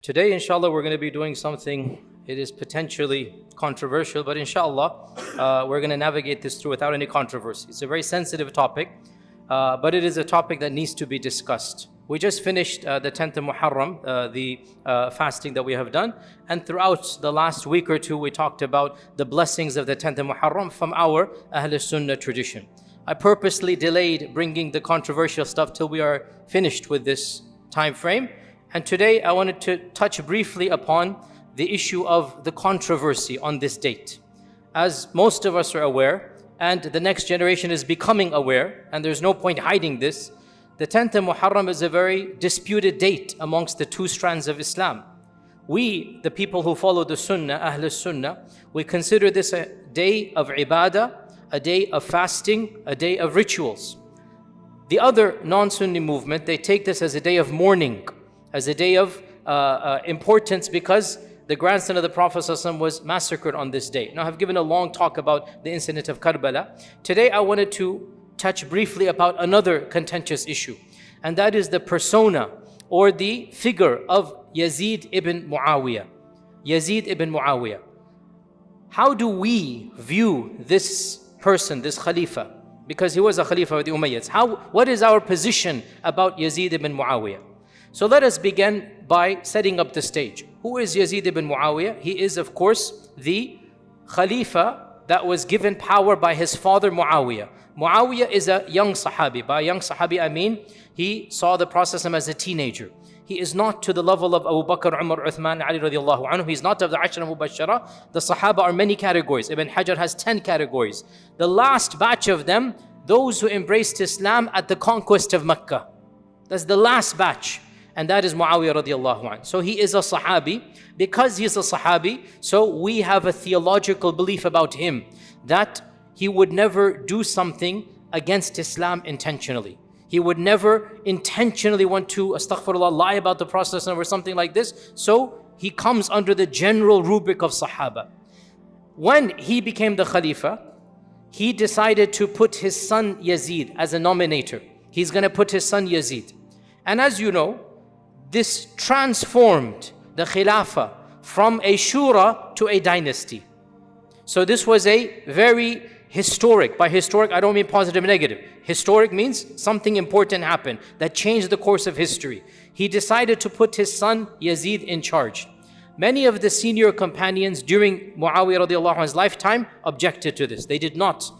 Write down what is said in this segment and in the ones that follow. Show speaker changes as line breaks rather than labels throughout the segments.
Today, inshallah, we're going to be doing something, it is potentially controversial, but inshallah, we're going to navigate this through without any controversy. It's a very sensitive topic, but it is a topic that needs to be discussed. We just finished the 10th of Muharram, the fasting that we have done, and throughout the last week or two, we talked about the blessings of the 10th of Muharram from our Ahl Sunnah tradition. I purposely delayed bringing the controversial stuff till we are finished with this time frame. And today I wanted to touch briefly upon the issue of the controversy on this date. As most of us are aware, and the next generation is becoming aware, and there's no point hiding this, the 10th of Muharram is a very disputed date amongst the two strands of Islam. We, the people who follow the Sunnah, Ahl Sunnah, we consider this a day of ibadah, a day of fasting, a day of rituals. The other non-Sunni movement, they take this as a day of mourning, as a day of importance because the grandson of the Prophet ﷺ was massacred on this day. Now, I've given a long talk about the incident of Karbala. Today, I wanted to touch briefly about another contentious issue, and that is the persona or the figure of Yazid ibn Muawiyah. Yazid ibn Muawiyah. How do we view this person, this Khalifa? Because he was a Khalifa of the Umayyads. What is our position about Yazid ibn Muawiyah? So let us begin by setting up the stage. Who is Yazid ibn Muawiyah? He is, of course, the Khalifa that was given power by his father Muawiyah. Muawiyah is a young Sahabi. By young Sahabi, I mean he saw the Prophet as a teenager. He is not to the level of Abu Bakr, Umar, Uthman, Ali radiallahu anhu. He's not of the Ashra Mubashara. The Sahaba are many categories. Ibn Hajar has 10 categories. The last batch of them, those who embraced Islam at the conquest of Mecca. That's the last batch. And that is Muawiyah radiallahu anhu. So he is a Sahabi. Because he is a Sahabi, so we have a theological belief about him that he would never do something against Islam intentionally. He would never intentionally want to, astaghfirullah, lie about the Prophet or something like this. So he comes under the general rubric of Sahaba. When he became the Khalifa, he decided to put his son Yazid as a nominator. He's going to put his son Yazid. And as you know, this transformed the Khilafah from a shura to a dynasty. So this was a very historic, by historic I don't mean positive and negative. Historic means something important happened that changed the course of history. He decided to put his son Yazid in charge. Many of the senior companions during Muawiyah radiallahu anhu's lifetime objected to this. They did not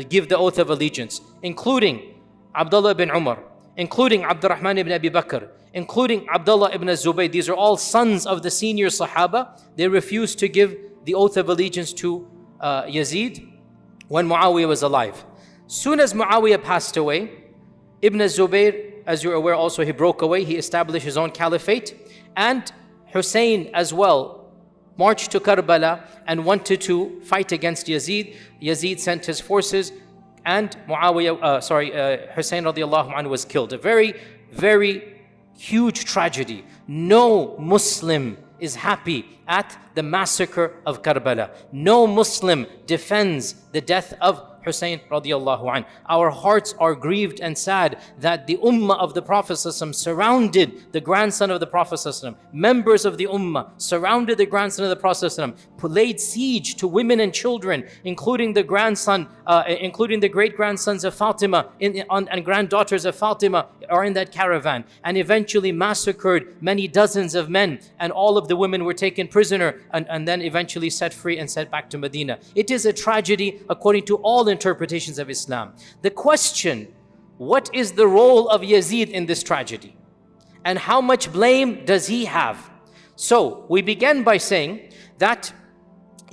give the oath of allegiance, including Abdullah ibn Umar, including Abdurrahman ibn Abi Bakr, including Abdullah ibn Zubayr. These are all sons of the senior Sahaba. They refused to give the oath of allegiance to Yazid when Muawiyah was alive. Soon as Muawiyah passed away, Ibn Zubayr, as you're aware also, he broke away. He established his own caliphate. And Hussain as well marched to Karbala and wanted to fight against Yazid. Yazid sent his forces and Hussain radiallahu anhu was killed. A very, very huge tragedy. No Muslim is happy at the massacre of Karbala. No Muslim defends the death of Hussain radiallahu anhu. Our hearts are grieved and sad that the Ummah of the Prophet surrounded the grandson of the Prophet. Members of the Ummah surrounded the grandson of the Prophet, laid siege to women and children, including the grandson, including the great-grandsons of Fatima and granddaughters of Fatima are in that caravan, and eventually massacred many dozens of men, and all of the women were taken prisoner and then eventually set free and sent back to Medina. It is a tragedy according to all interpretations of Islam. The question, what is the role of Yazid in this tragedy? And how much blame does he have? So we began by saying that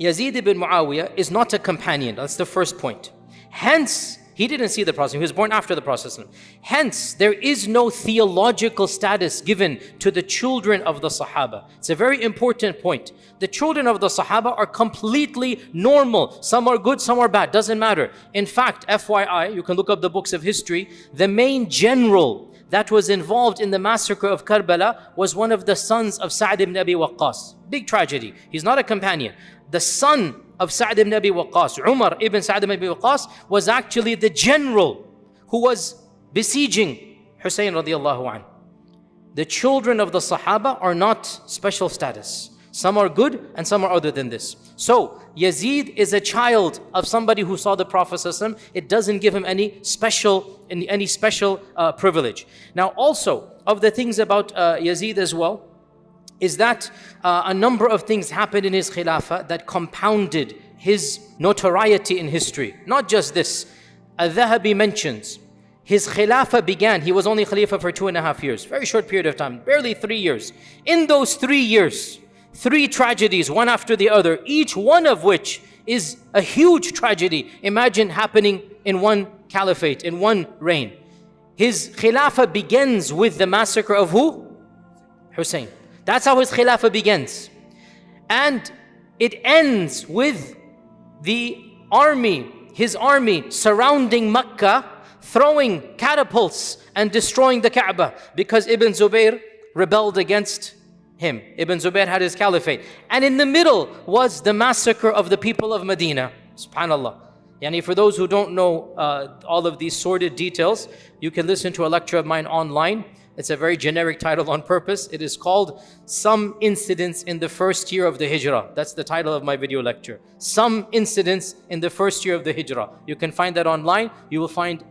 Yazid ibn Muawiyah is not a companion. That's the first point. Hence, he didn't see the Prophet. He was born after the Prophet. Hence, there is no theological status given to the children of the Sahaba. It's a very important point. The children of the Sahaba are completely normal. Some are good, some are bad. Doesn't matter. In fact, FYI, you can look up the books of history. The main general that was involved in the massacre of Karbala was one of the sons of Sa'd ibn Abi Waqqas. Big tragedy. He's not a companion. The son of Sa'd ibn Abi Waqqas, Umar ibn Sa'd ibn Abi Waqqas, was actually the general who was besieging Hussain radiallahu anhu. the children of the Sahaba are not special status. Some are good and some are other than this. So Yazid is a child of somebody who saw the Prophet ﷺ. It doesn't give him any special privilege. Now also, of the things about Yazid as well, is that a number of things happened in his khilafah that compounded his notoriety in history. Not just this. Al-Dhahabi mentions his khilafah began, he was only khalifa for 2.5 years, very short period of time, barely 3 years. In those 3 years, 3 tragedies, one after the other, each one of which is a huge tragedy. Imagine happening in one caliphate, in one reign. His khilafah begins with the massacre of who? Hussein. That's how his khilafah begins. And it ends with the army, his army surrounding Mecca, throwing catapults and destroying the Kaaba because Ibn Zubayr rebelled against him. Ibn Zubayr had his caliphate. And in the middle was the massacre of the people of Madinah. SubhanAllah. Yani for those who don't know all of these sordid details, you can listen to a lecture of mine online. It's a very generic title on purpose. It is called Some Incidents in the First Year of the Hijrah. That's the title of my video lecture. Some Incidents in the First Year of the Hijrah. You can find that online. You will find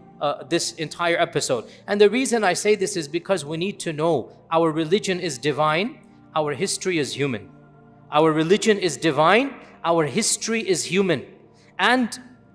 this entire episode. And the reason I say this is because we need to know our religion is divine, our history is human. Our religion is divine, our history is human. And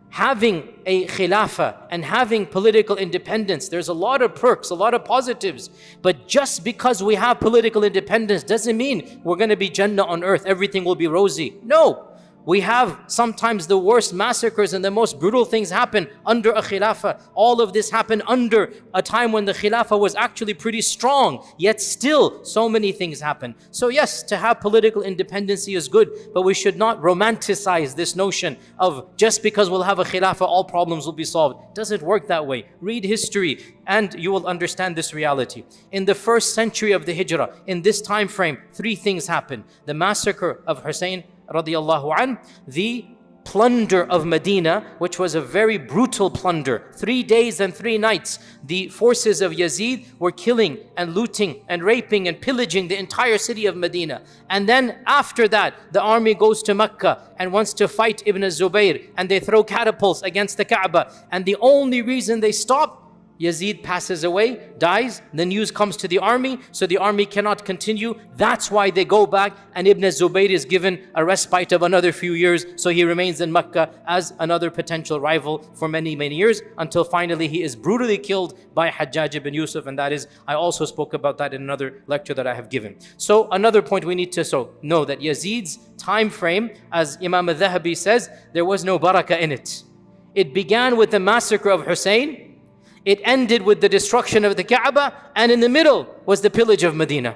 having a khilafah and having political independence, there's a lot of perks, a lot of positives. But just because we have political independence doesn't mean we're going to be Jannah on earth, everything will be rosy. No. We have sometimes the worst massacres and the most brutal things happen under a khilafah. All of this happened under a time when the khilafah was actually pretty strong, yet still so many things happen. So yes, to have political independency is good, but we should not romanticize this notion of just because we'll have a khilafah, all problems will be solved. It doesn't work that way. Read history and you will understand this reality. In the first century of the Hijrah, in this time frame, 3 things happened. The massacre of Hussein radiyallahu an, the plunder of Madinah, which was a very brutal plunder. 3 days and 3 nights, the forces of Yazid were killing and looting and raping and pillaging the entire city of Medina. And then after that, the army goes to Mecca and wants to fight Ibn Zubayr, and they throw catapults against the Kaaba. And the only reason they stop, Yazid passes away, dies, the news comes to the army, so the army cannot continue. That's why they go back, and Ibn Zubayr is given a respite of another few years, so he remains in Mecca as another potential rival for many, many years, until finally he is brutally killed by Hajjaj ibn Yusuf, and that is, I also spoke about that in another lecture that I have given. So another point we need to know that Yazid's time frame, as Imam al-Dhahabi says, there was no barakah in it. It began with the massacre of Hussein, it ended with the destruction of the Kaaba, and in the middle was the pillage of Medina.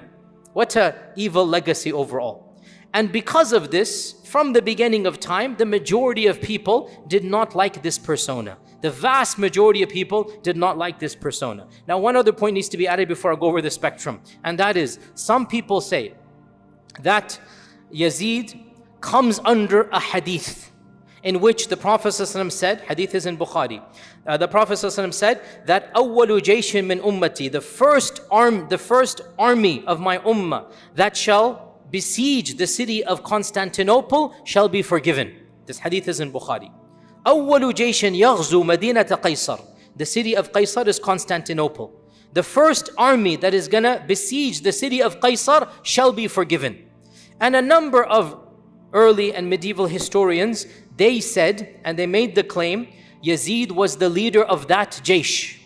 What an evil legacy overall. And because of this, from the beginning of time, the majority of people did not like this persona. The vast majority of people did not like this persona. Now, one other point needs to be added before I go over the spectrum, and that is, some people say that Yazid comes under a hadith in which the Prophet ﷺ said, hadith is in Bukhari, the Prophet ﷺ said that أَوَّلُ جَيْشٍ مِّنْ أُمَّتِي, the first army of my ummah that shall besiege the city of Constantinople shall be forgiven. This hadith is in Bukhari. أَوَّلُ جَيْشٍ يَغْزُو مَدِينَةَ قَيْصَرٍ, the city of Qaysar is Constantinople. The first army that is gonna besiege the city of Qaysar shall be forgiven. And a number of early and medieval historians, they said, and they made the claim, Yazid was the leader of that jaysh.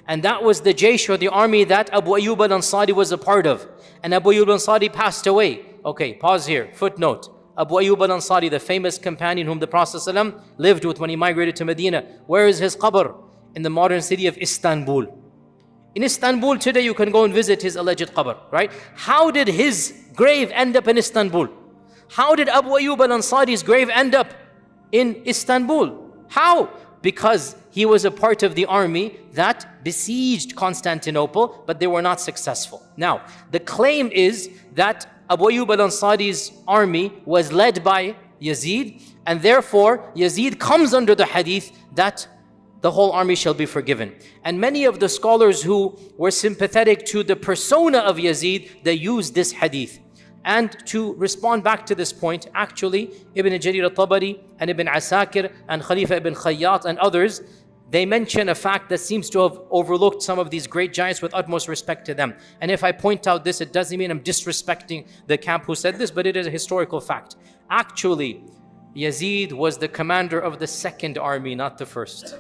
And that was the jaysh or the army that Abu Ayyub al-Ansari was a part of. And Abu Ayyub al-Ansari passed away. Okay, pause here, footnote. Abu Ayyub al-Ansari, the famous companion whom the Prophet ﷺ lived with when he migrated to Medina. Where is his qabr? In the modern city of Istanbul. In Istanbul today, you can go and visit his alleged qabr, right? How did his grave end up in Istanbul? How did Abu Ayyub al-Ansari's grave end up in Istanbul? How? Because he was a part of the army that besieged Constantinople, but they were not successful. Now, the claim is that Abu Ayyub al-Ansari's army was led by Yazid, and therefore Yazid comes under the hadith that the whole army shall be forgiven. And many of the scholars who were sympathetic to the persona of Yazid, they used this hadith. And to respond back to this point, actually, Ibn Jarir al-Tabari and Ibn Asakir and Khalifa ibn Khayyat and others, they mention a fact that seems to have overlooked some of these great giants with utmost respect to them. And if I point out this, it doesn't mean I'm disrespecting the camp who said this, but it is a historical fact. Actually, Yazid was the commander of the second army, not the first.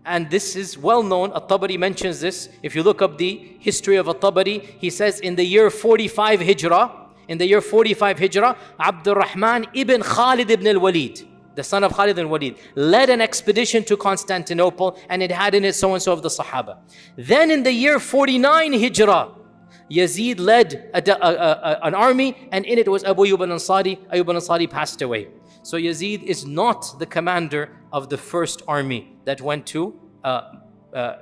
And this is well known. Al-Tabari mentions this. If you look up the history of Al-Tabari, he says in the year 45 Hijrah, Abdul Rahman ibn Khalid ibn al-Walid, the son of Khalid ibn Walid, led an expedition to Constantinople, and it had in it so-and-so of the Sahaba. Then in the year 49 Hijrah, Yazid led an army, and in it was Abu Ayyub al-Ansari. Ayyub al-Ansari passed away. So Yazid is not the commander of the first army that went to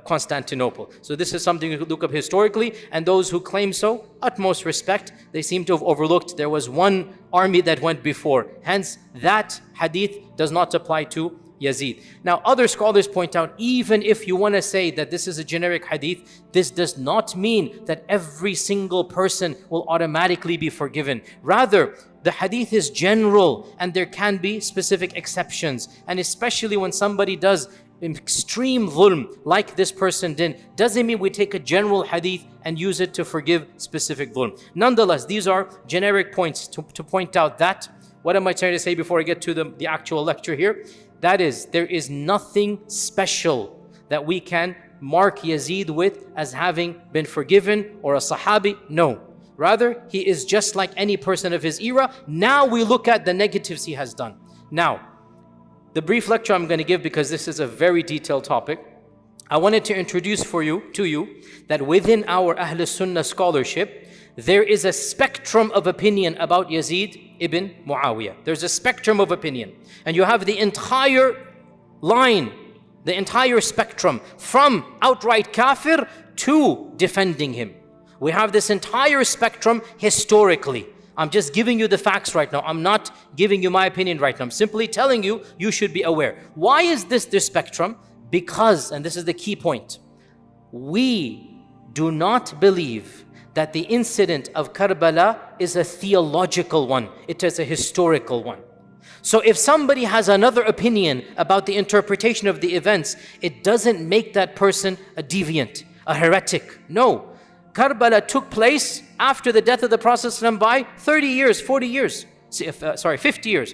Constantinople. So this is something you could look up historically, and those who claim so, utmost respect, they seem to have overlooked there was one army that went before. Hence, that hadith does not apply to Yazid. Now, other scholars point out, even if you want to say that this is a generic hadith, this does not mean that every single person will automatically be forgiven. Rather, the hadith is general and there can be specific exceptions. And especially when somebody does extreme dhulm like this person did, doesn't mean we take a general hadith and use it to forgive specific dhulm. Nonetheless, these are generic points to point out that, what am I trying to say before I get to the actual lecture here? That is, there is nothing special that we can mark Yazid with as having been forgiven or a Sahabi. No. Rather, he is just like any person of his era. Now we look at the negatives he has done. Now, the brief lecture I'm going to give, because this is a very detailed topic, I wanted to introduce to you that within our Ahl Sunnah scholarship, there is a spectrum of opinion about Yazid ibn Muawiyah. There's a spectrum of opinion. And you have the entire line, the entire spectrum, from outright kafir to defending him. We have this entire spectrum historically. I'm just giving you the facts right now. I'm not giving you my opinion right now. I'm simply telling you, you should be aware. Why is this spectrum? Because, and this is the key point, we do not believe that the incident of Karbala is a theological one. It is a historical one. So if somebody has another opinion about the interpretation of the events, it doesn't make that person a deviant, a heretic. No. Karbala took place after the death of the Prophet ﷺ by 30 years, 40 years, 50 years.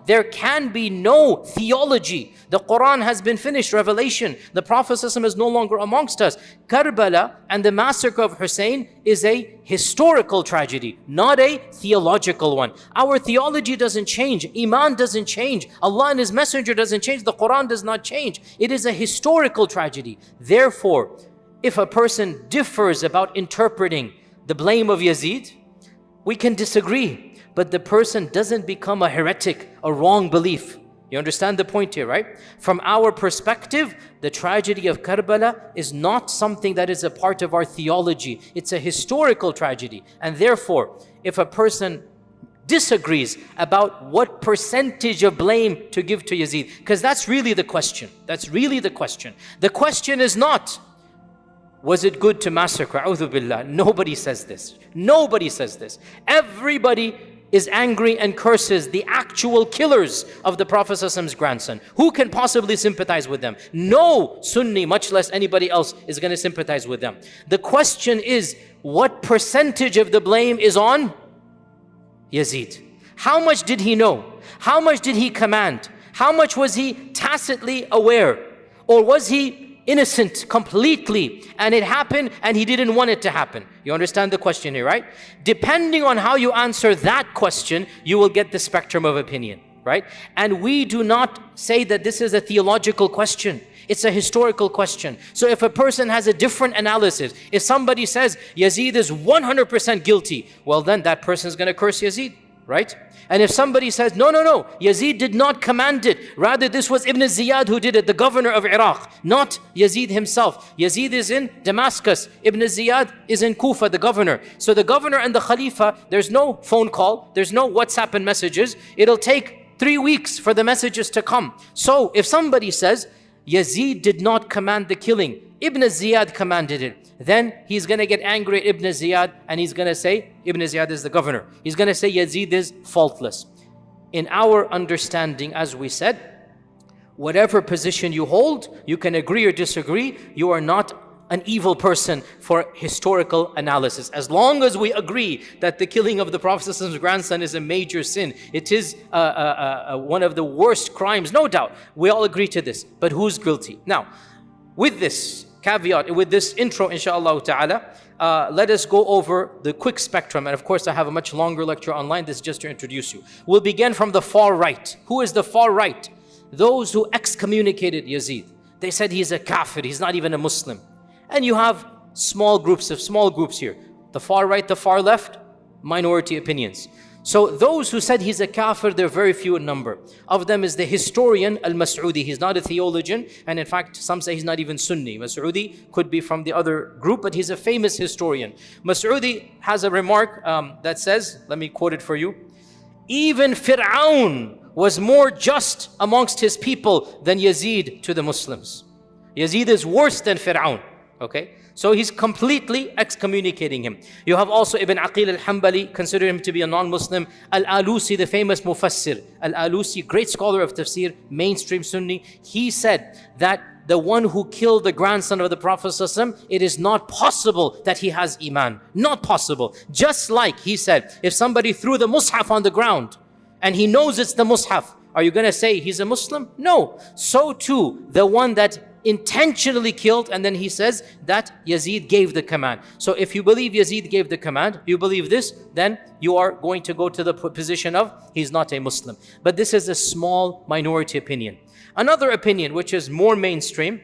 There can be no theology. The Quran has been finished, revelation. The Prophet ﷺ is no longer amongst us. Karbala and the massacre of Hussain is a historical tragedy, not a theological one. Our theology doesn't change. Iman doesn't change. Allah and His Messenger doesn't change. The Quran does not change. It is a historical tragedy. Therefore, if a person differs about interpreting the blame of Yazid, we can disagree, but the person doesn't become a heretic, a wrong belief. You understand the point here, right? From our perspective, the tragedy of Karbala is not something that is a part of our theology. It's a historical tragedy. And therefore, if a person disagrees about what percentage of blame to give to Yazid, because that's really the question. That's really the question. The question is not, was it good to massacre? A'udhu billah. Nobody says this. Nobody says this. Everybody is angry and curses the actual killers of the Prophet ﷺ's grandson. Who can possibly sympathize with them? No Sunni, much less anybody else, is going to sympathize with them. The question is, what percentage of the blame is on Yazid? How much did he know? How much did he command? How much was he tacitly aware? Or was he innocent completely and it happened and he didn't want it to happen? You understand the question here, right? Depending on how you answer that question, you will get the spectrum of opinion, right? And we do not say that this is a theological question. It's a historical question. So if a person has a different analysis, if somebody says Yazid is 100% guilty, well then that person is going to curse Yazid, right? And if somebody says, no, Yazid did not command it, rather this was Ibn Ziyad who did it, the governor of Iraq, not Yazid himself. Yazid is in Damascus, Ibn Ziyad is in Kufa, the governor. So the governor and the Khalifa, there's no phone call, there's no WhatsApp and messages. It'll take 3 weeks for the messages to come. So if somebody says, Yazid did not command the killing. Ibn Ziyad commanded it. Then he's going to get angry at Ibn Ziyad and he's going to say, Ibn Ziyad is the governor. He's going to say Yazid is faultless. In our understanding, as we said, whatever position you hold, you can agree or disagree, you are not an evil person for historical analysis. As long as we agree that the killing of the Prophet's grandson is a major sin, it is one of the worst crimes, no doubt. We all agree to this. But who's guilty? Now, with this caveat, with this intro, inshallah ta'ala, let us go over the quick spectrum. And of course, I have a much longer lecture online. This is just to introduce you. We'll begin from the far right. Who is the far right? Those who excommunicated Yazid. They said he's a kafir, he's not even a Muslim. And you have small groups here. The far right, the far left, minority opinions. So those who said he's a kafir, they're very few in number. Of them is the historian Al-Mas'udi. He's not a theologian, and in fact, some say he's not even Sunni. Mas'udi could be from the other group, but he's a famous historian. Mas'udi has a remark that says, let me quote it for you, even Fir'aun was more just amongst his people than Yazid to the Muslims. Yazid is worse than Fir'aun. Okay, so he's completely excommunicating him. You have also Ibn Aqil al-Hanbali, consider him to be a non-Muslim. Al-Alusi, the famous Mufassir. Al-Alusi, great scholar of tafsir, mainstream Sunni. He said that the one who killed the grandson of the Prophet ﷺ, it is not possible that he has Iman. Not possible. Just like he said, if somebody threw the Mus'haf on the ground and he knows it's the Mus'haf, are you going to say he's a Muslim? No. So too, the one that intentionally killed, and then he says that Yazid gave the command. So if you believe Yazid gave the command, you believe this, then you are going to go to the position of he's not a Muslim. But this is a small minority opinion. Another opinion, which is more mainstream,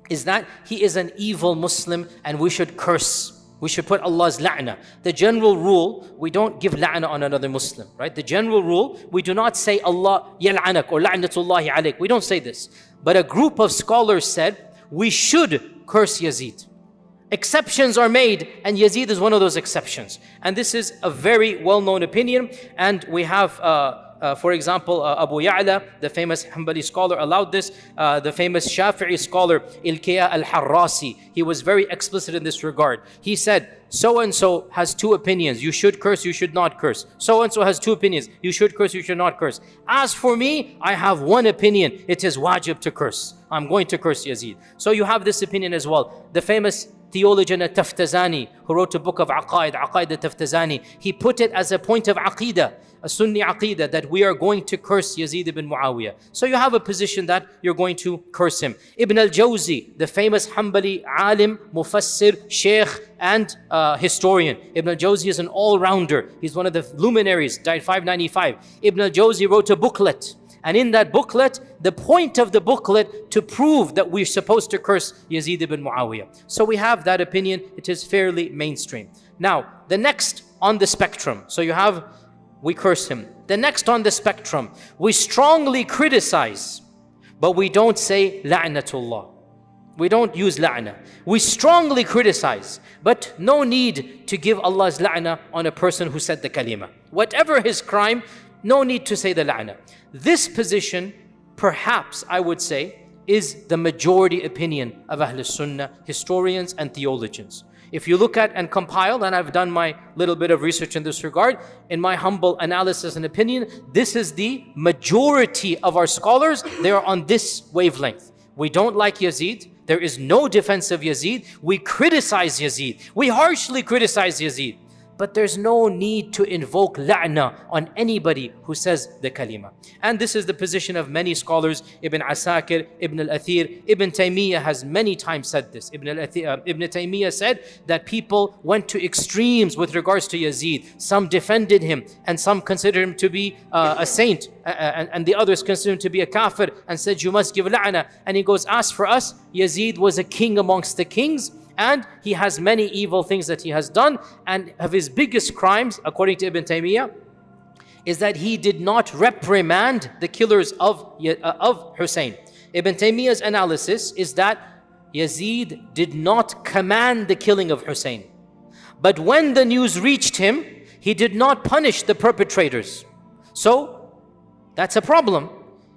is that he is an evil Muslim and we should curse. We should put Allah's la'na. The general rule, we don't give la'na on another Muslim, right? The general rule, we do not say Allah yal'anak or la'natullahi alayk. We don't say this. But a group of scholars said, we should curse Yazid. Exceptions are made, and Yazid is one of those exceptions. And this is a very well-known opinion. And we have, for example, Abu Ya'la, the famous Hanbali scholar, allowed this. The famous Shafi'i scholar, Ilkiya al-Harrasi, he was very explicit in this regard. He said, so-and-so has two opinions. You should curse, you should not curse. So-and-so has two opinions. You should curse, you should not curse. As for me, I have one opinion. It is wajib to curse. I'm going to curse Yazid. So you have this opinion as well. The famous theologian Taftazani, who wrote a book of Aqaid Taftazani, he put it as a point of Aqidah, a Sunni Aqidah, that we are going to curse Yazid ibn Muawiyah. So you have a position that you're going to curse him. Ibn al-Jawzi, the famous Hanbali alim, mufassir, sheikh, and historian. Ibn al-Jawzi is an all-rounder. He's one of the luminaries, died 595. Ibn al-Jawzi wrote a booklet. And in that booklet, the point of the booklet to prove that we're supposed to curse Yazid ibn Muawiyah. So we have that opinion. It is fairly mainstream. Now, the next on the spectrum. So you have, we curse him. The next on the spectrum, we strongly criticize, but we don't say la'natullah. We don't use la'na. We strongly criticize, but no need to give Allah's la'na on a person who said the kalima. Whatever his crime, no need to say the la'na. This position, perhaps I would say, is the majority opinion of Ahl Sunnah, historians and theologians. If you look at and compile, and I've done my little bit of research in this regard, in my humble analysis and opinion, this is the majority of our scholars. They are on this wavelength. We don't like Yazid. There is no defense of Yazid. We criticize Yazid. We harshly criticize Yazid. But there's no need to invoke la'na on anybody who says the kalima. And this is the position of many scholars. Ibn Asakir, Ibn al-Athir, Ibn Taymiyyah has many times said this. Ibn Taymiyyah said that people went to extremes with regards to Yazid. Some defended him, and some considered him to be a saint, and the others considered him to be a kafir, and said you must give la'na. And he goes, as for us, Yazid was a king amongst the kings, and he has many evil things that he has done. And of his biggest crimes, according to Ibn Taymiyyah, is that he did not reprimand the killers of Hussein. Ibn Taymiyyah's analysis is that Yazid did not command the killing of Hussein. But when the news reached him, he did not punish the perpetrators. So, that's a problem.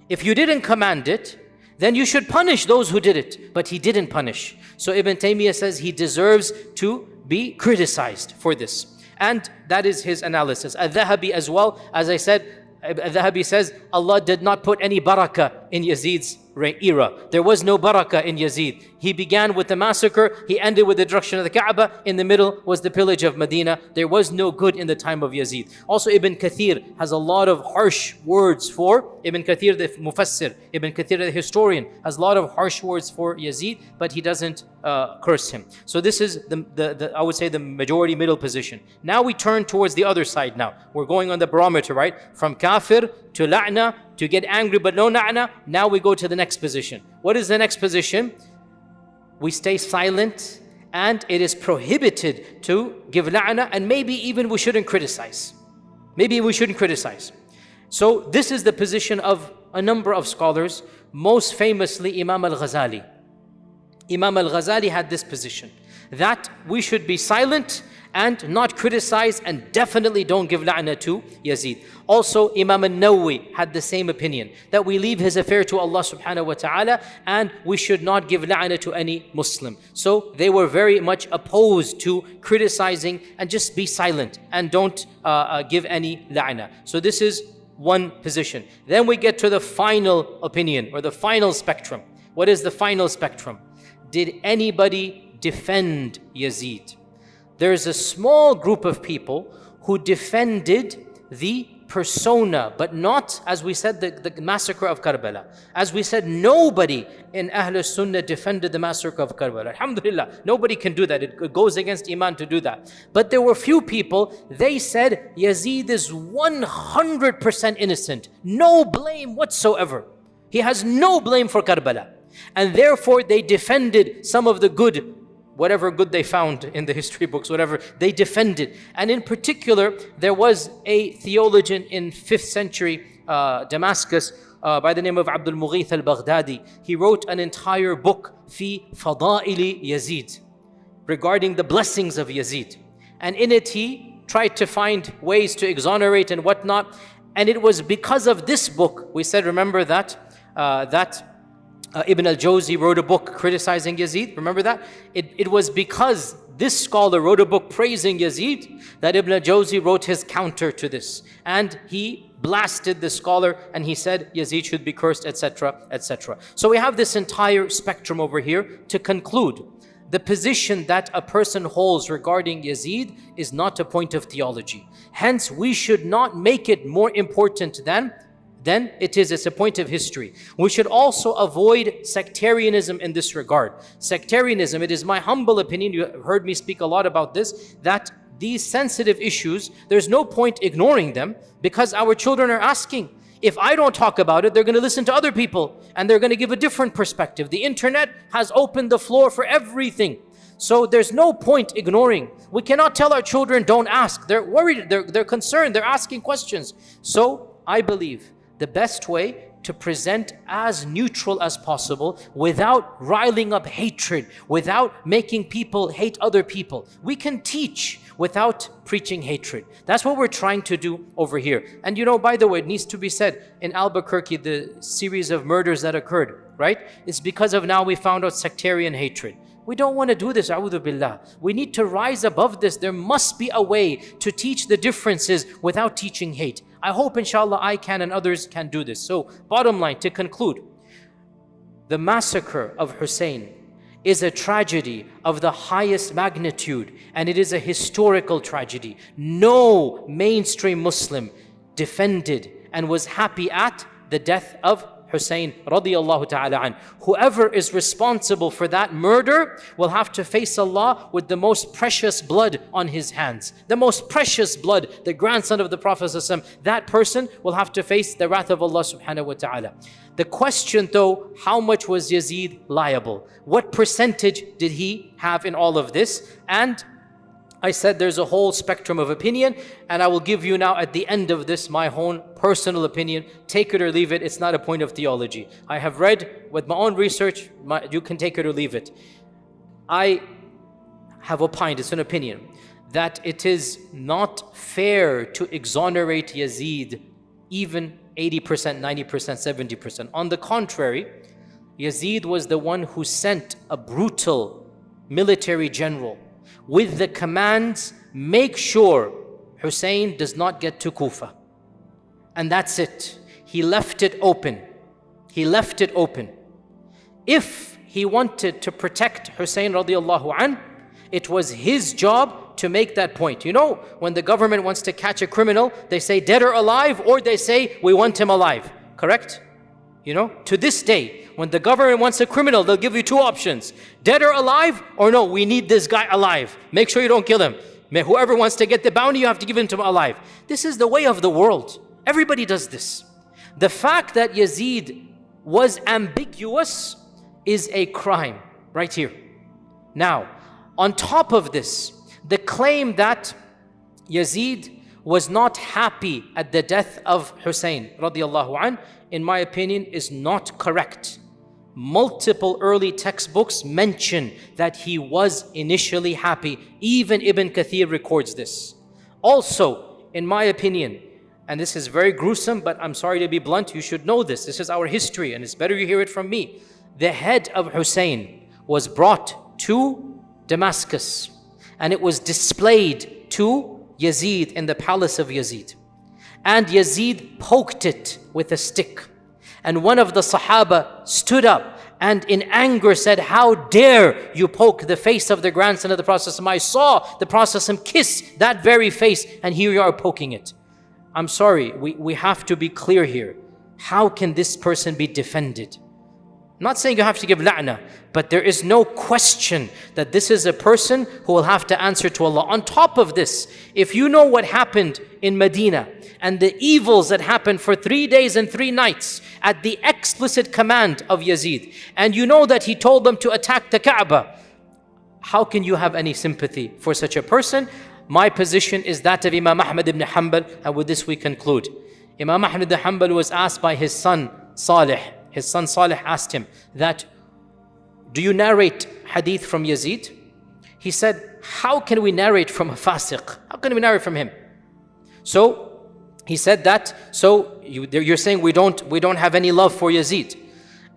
If you didn't command it, then you should punish those who did it. But he didn't punish. So Ibn Taymiyyah says he deserves to be criticized for this. And that is his analysis. Al-Dhahabi as well, as I said, Al-Dhahabi says, Allah did not put any barakah in Yazid's era. There was no barakah in Yazid. He began with the massacre, he ended with the destruction of the Kaaba, in the middle was the pillage of Madinah. There was no good in the time of Yazid. Also Ibn Kathir has a lot of harsh words for, Ibn Kathir the Mufassir, Ibn Kathir the historian, has a lot of harsh words for Yazid, but he doesn't curse him. So this is I would say the majority middle position. Now we turn towards the other side now. We're going on the barometer, right? From kafir to la'na, to get angry but no na'na. Now we go to the next position. What is the next position? We stay silent, and it is prohibited to give la'na, and maybe even we shouldn't criticize. Maybe we shouldn't criticize. So this is the position of a number of scholars, most famously Imam Al-Ghazali. Imam Al-Ghazali had this position, that we should be silent and not criticize, and definitely don't give la'na to Yazid. Also Imam An-Nawawi had the same opinion, that we leave his affair to Allah subhanahu wa ta'ala, and we should not give la'na to any Muslim. So they were very much opposed to criticizing, and just be silent and don't give any la'na. So this is one position. Then we get to the final opinion, or the final spectrum. What is the final spectrum? Did anybody defend Yazid? There's a small group of people who defended the persona, but not, as we said, the massacre of Karbala. As we said, nobody in Ahl Sunnah defended the massacre of Karbala. Alhamdulillah, nobody can do that. It goes against Iman to do that. But there were few people, they said Yazid is 100% innocent. No blame whatsoever. He has no blame for Karbala. And therefore they defended some of the good, whatever good they found in the history books, whatever, they defended. And in particular, there was a theologian in 5th century Damascus by the name of Abdul Mughith al-Baghdadi. He wrote an entire book, Fi Fada'ili Yazid, regarding the blessings of Yazid. And in it he tried to find ways to exonerate and whatnot. And it was because of this book, we said, remember that, Ibn al-Jawzi wrote a book criticizing Yazid, remember that? It was because this scholar wrote a book praising Yazid that Ibn al-Jawzi wrote his counter to this. And he blasted the scholar and he said Yazid should be cursed, etc., etc. So we have this entire spectrum over here. To conclude, the position that a person holds regarding Yazid is not a point of theology. Hence, we should not make it more important than it is. It's a point of history. We should also avoid sectarianism in this regard. Sectarianism, it is my humble opinion, you have heard me speak a lot about this, that these sensitive issues, there's no point ignoring them, because our children are asking. If I don't talk about it, they're going to listen to other people and they're going to give a different perspective. The internet has opened the floor for everything. So there's no point ignoring. We cannot tell our children don't ask. They're worried, they're concerned, they're asking questions. So I believe the best way to present as neutral as possible without riling up hatred, without making people hate other people. We can teach without preaching hatred. That's what we're trying to do over here. And you know, by the way, it needs to be said, in Albuquerque, the series of murders that occurred, right? It's because of now we found out sectarian hatred. We don't want to do this, a'udhu billah. We need to rise above this. There must be a way to teach the differences without teaching hate. I hope inshallah I can and others can do this. So bottom line, to conclude, the massacre of Hussein is a tragedy of the highest magnitude, and it is a historical tragedy. No mainstream Muslim defended and was happy at the death of Hussein radiyallahu ta'ala an. Whoever is responsible for that murder will have to face Allah with the most precious blood on his hands. The most precious blood, the grandson of the Prophet ﷺ, that person will have to face the wrath of Allah subhanahu wa ta'ala. The question though, how much was Yazid liable? What percentage did he have in all of this? And I said there's a whole spectrum of opinion, and I will give you now at the end of this my own personal opinion. Take it or leave it. It's not a point of theology. I have read with my own research. You can take it or leave it. I have opined, it's an opinion, that it is not fair to exonerate Yazid even 80%, 90%, 70%. On the contrary, Yazid was the one who sent a brutal military general with the commands, make sure Hussein does not get to Kufa. And that's it. He left it open. He left it open. If he wanted to protect Hussein radiallahu anh, it was his job to make that point. You know, when the government wants to catch a criminal, they say dead or alive, or they say we want him alive. Correct? You know, to this day, when the government wants a criminal, they'll give you two options. Dead or alive, or no, we need this guy alive. Make sure you don't kill him. Whoever wants to get the bounty, you have to give him to him alive. This is the way of the world. Everybody does this. The fact that Yazid was ambiguous is a crime right here. Now, on top of this, the claim that Yazid was not happy at the death of Hussein radiallahu anh, in my opinion, is not correct. Multiple early textbooks mention that he was initially happy. Even Ibn Kathir records this. Also, in my opinion, and this is very gruesome, but I'm sorry to be blunt, you should know this. This is our history, and it's better you hear it from me. The head of Hussein was brought to Damascus, and it was displayed to Yazid in the palace of Yazid. And Yazid poked it with a stick. And one of the Sahaba stood up and in anger said, how dare you poke the face of the grandson of the Prophet ﷺ? I saw the Prophet ﷺ kiss that very face, and here you are poking it. I'm sorry, we have to be clear here. How can this person be defended? I'm not saying you have to give la'na, but there is no question that this is a person who will have to answer to Allah. On top of this, if you know what happened in Madinah and the evils that happened for 3 days and 3 nights at the explicit command of Yazid, and you know that he told them to attack the Kaaba, how can you have any sympathy for such a person? My position is that of Imam Ahmad ibn Hanbal, and with this we conclude. Imam Ahmad ibn Hanbal was asked by his son Salih. His son Salih asked him that, do you narrate hadith from Yazid? He said, how can we narrate from a fasiq? How can we narrate from him? So he said that, so you're saying we don't have any love for Yazid.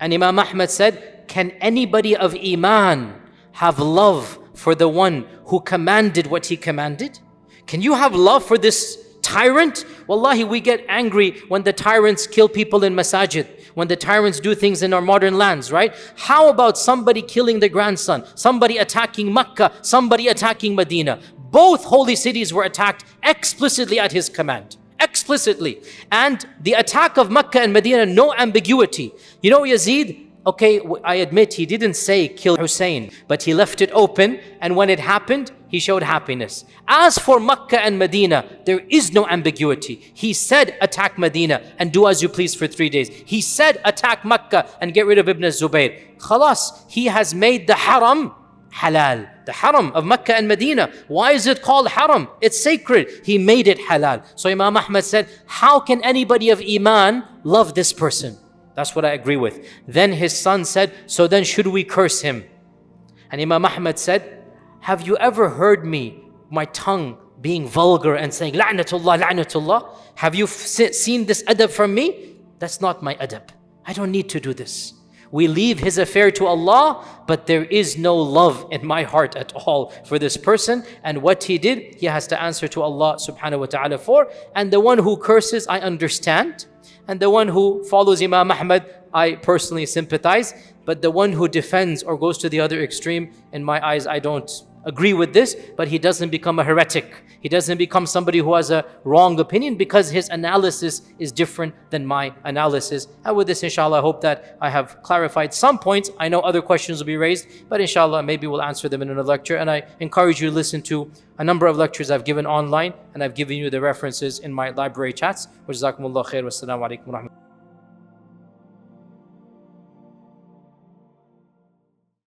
And Imam Ahmad said, can anybody of Iman have love for the one who commanded what he commanded? Can you have love for this tyrant? Wallahi, we get angry when the tyrants kill people in masajid, when the tyrants do things in our modern lands, right? How about somebody killing the grandson, somebody attacking Makkah, somebody attacking Madinah? Both holy cities were attacked explicitly at his command. Explicitly. And the attack of Makkah and Medina, no ambiguity. You know, Yazid, okay, I admit he didn't say kill Hussein, but he left it open, and when it happened, he showed happiness. As for Makkah and Medina, there is no ambiguity. He said attack Medina and do as you please for 3 days. He said attack Makkah and get rid of Ibn Zubayr. Khalas, he has made the haram halal. The haram of Makkah and Medina. Why is it called haram? It's sacred. He made it halal. So Imam Ahmad said, how can anybody of Iman love this person? That's what I agree with. Then his son said, so then should we curse him? And Imam Ahmad said, have you ever heard me, my tongue being vulgar and saying, la'natullah, la'natullah? Have you seen this adab from me? That's not my adab. I don't need to do this. We leave his affair to Allah, but there is no love in my heart at all for this person. And what he did, he has to answer to Allah subhanahu wa ta'ala for. And the one who curses, I understand. And the one who follows Imam Ahmad, I personally sympathize. But the one who defends or goes to the other extreme, in my eyes, I don't agree with this. But he doesn't become a heretic. He doesn't become somebody who has a wrong opinion because his analysis is different than my analysis. And with this, inshallah, I hope that I have clarified some points. I know other questions will be raised, but inshallah, maybe we'll answer them in another lecture. And I encourage you to listen to a number of lectures I've given online, and I've given you the references in my library chats. Wa jazakumullah khair. Wassalamu alaikum wa rahmatullahi.